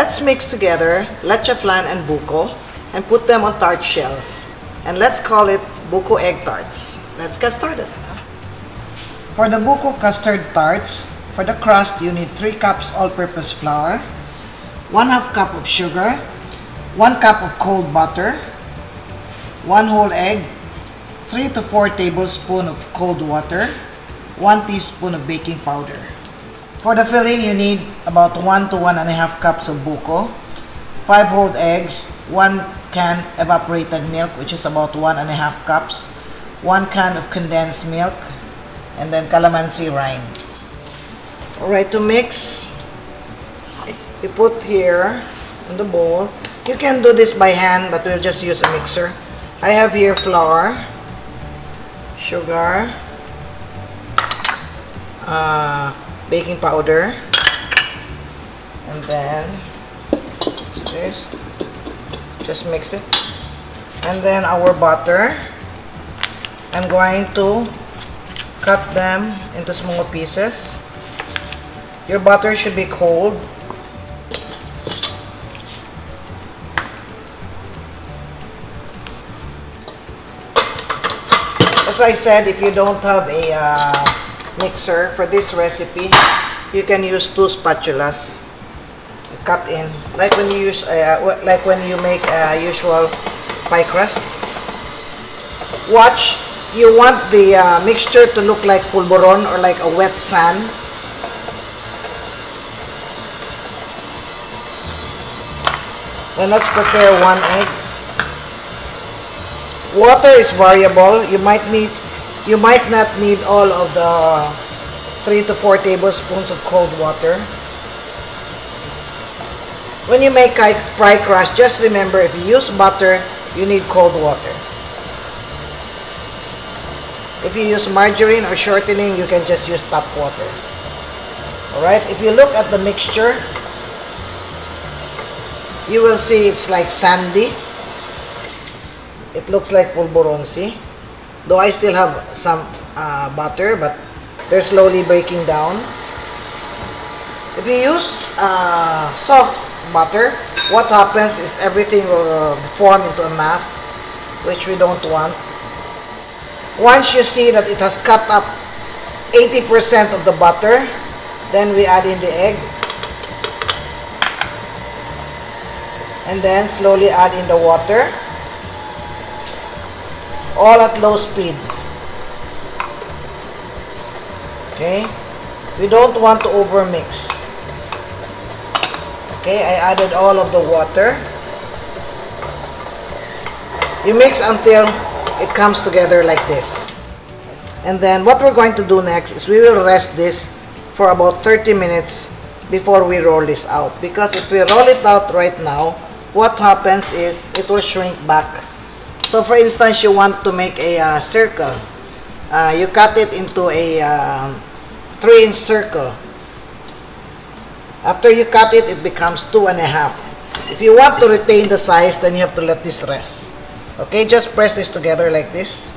let's mix together leche flan and buko and put them on tart shells. And let's call it Buko Egg Tarts. Let's get started. For the buko custard tarts, for the crust, you need 3 cups all-purpose flour, 1/2 cup of sugar, 1 cup of cold butter, 1 whole egg, 3 to 4 tablespoons of cold water, 1 teaspoon of baking powder. For the filling, you need about 1 to 1.5 cups of buko, 5 whole eggs, 1 can evaporated milk, which is about 1.5 cups, 1 can of condensed milk, and then calamansi rind. Alright, to mix, you put here in the bowl. You can do this by hand, but we'll just use a mixer. I have here flour, sugar, baking powder, and then what's this? Just mix it. And then our butter, I'm going to cut them into small pieces. Your butter should be cold. As I said, if you don't have a mixer for this recipe, you can use 2 spatulas. Cut in, like when you use, like when you make a usual pie crust. Watch, you want the mixture to look like pulburon or like a wet sand. Then let's prepare 1 egg. Water is variable. You might not need all of the 3 to 4 tablespoons of cold water. When you make pie crust, just remember, if you use butter, you need cold water. If you use margarine or shortening, you can just use tap water. Alright, if you look at the mixture, you will see it's like sandy. It looks like pulburon, see? Though I still have some butter, but they're slowly breaking down. If you use soft butter, what happens is everything will form into a mass, which we don't want. Once you see that it has cut up 80% of the butter, then we add in the egg, and then slowly add in the water, all at low speed. Okay, we don't want to over mix. Okay, I added all of the water. You mix until it comes together like this. And then what we're going to do next is we will rest this for about 30 minutes before we roll this out. Because if we roll it out right now, what happens is it will shrink back. So for instance, you want to make a circle. You cut it into a 3-inch circle. After you cut it, it becomes 2.5. If you want to retain the size, then you have to let this rest. Okay, just press this together like this.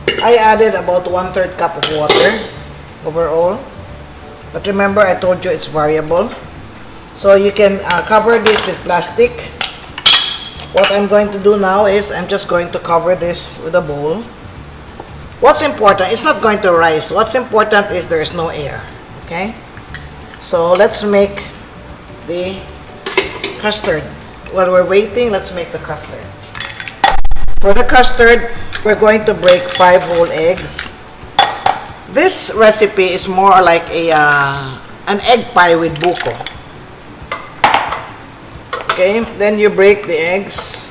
I added about 1/3 cup of water overall. But remember, I told you it's variable. So you can cover this with plastic. What I'm going to do now is I'm just going to cover this with a bowl. What's important, it's not going to rise. What's important is there is no air. Okay? So let's make the custard. While we're waiting, let's make the custard. For the custard, we're going to break 5 whole eggs. This recipe is more like an egg pie with buko. Okay, then you break the eggs.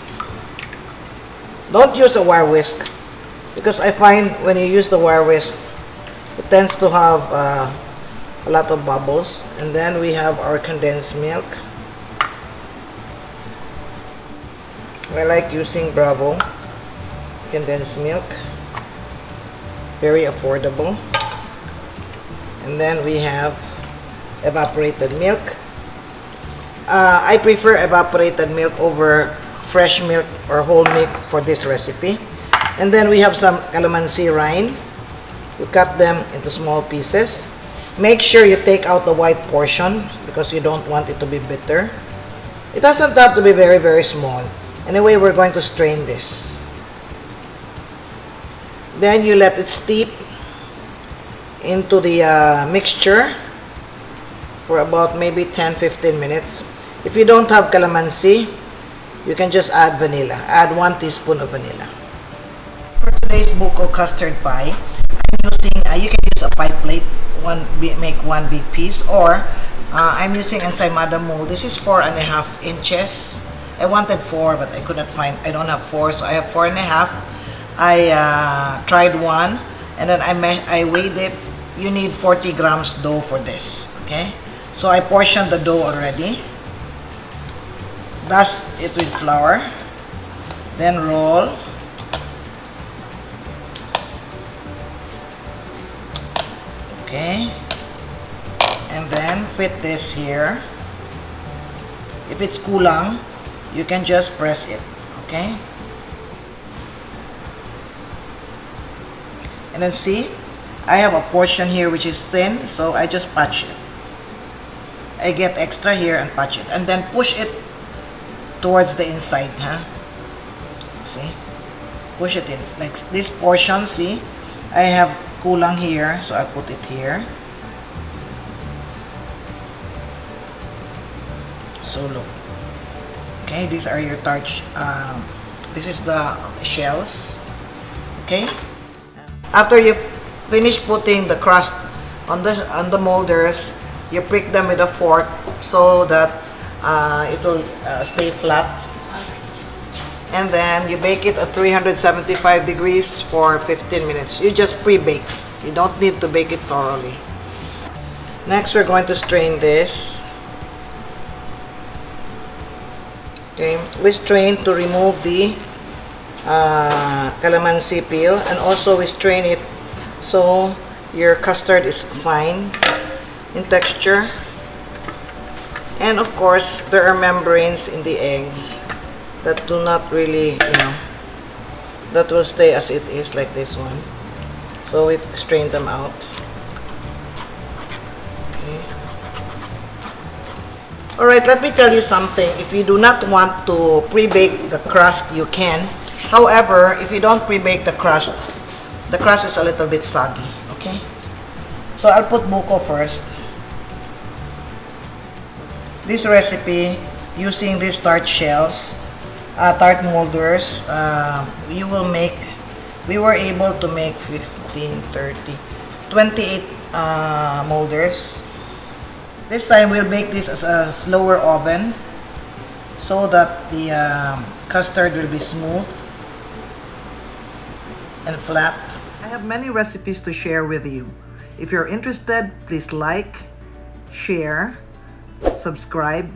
Don't use a wire whisk, because I find when you use the wire whisk, it tends to have a lot of bubbles. And then we have our condensed milk. I like using Bravo condensed milk, very affordable. And then we have evaporated milk. I prefer evaporated milk over fresh milk or whole milk for this recipe. And then we have some calamansi rind. We cut them into small pieces. Make sure you take out the white portion because you don't want it to be bitter. It doesn't have to be very, very small. Anyway, we're going to strain this. Then you let it steep into the mixture for about maybe 10-15 minutes. If you don't have calamansi, you can just add vanilla. Add 1 teaspoon of vanilla. For today's buko custard pie, I'm using, you can use a pie plate, make one big piece, or I'm using ensaymada mold. This is 4.5 inches. I wanted 4, but I couldn't find, I don't have 4, so I have 4.5. I tried one, and then I weighed it. You need 40 grams dough for this, okay? So I portioned the dough already. Dust it with flour, then roll. Okay, and then fit this here. If it's kulang, you can just press it, okay? And then see, I have a portion here which is thin, so I just patch it. I get extra here and patch it, and then push it towards the inside, huh? See? Push it in. Like this portion, see? I have kulang here, so I'll put it here. So look. Okay, these are your tarts. This is the shells. Okay? After you finish putting the crust on the molders, you prick them with a fork so that it will stay flat, and then you bake it at 375 degrees for 15 minutes. You just pre-bake. You don't need to bake it thoroughly. Next, we're going to strain this. Okay, we strain to remove the calamansi peel, and also we strain it so your custard is fine in texture. And of course, there are membranes in the eggs that do not really, that will stay as it is, like this one. So we strain them out. Okay. Alright, let me tell you something. If you do not want to pre-bake the crust, you can. However, if you don't pre-bake the crust is a little bit soggy. Okay? So I'll put buko first. This recipe, using these tart shells, tart molders, we were able to make 15, 30, 28 molders. This time we'll bake this as a slower oven so that the custard will be smooth and flat. I have many recipes to share with you. If you're interested, please like, share, subscribe,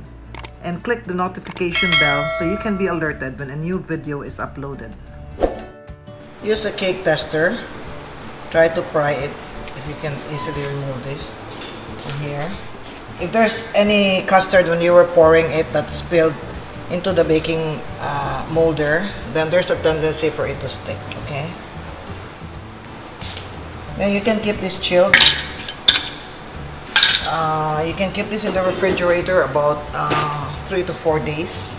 and click the notification bell so you can be alerted when a new video is uploaded. Use a cake tester. Try to pry it if you can easily remove this from here. If there's any custard when you were pouring it that spilled into the baking molder, then there's a tendency for it to stick, okay? Then you can keep this chilled. You can keep this in the refrigerator about 3 to 4 days.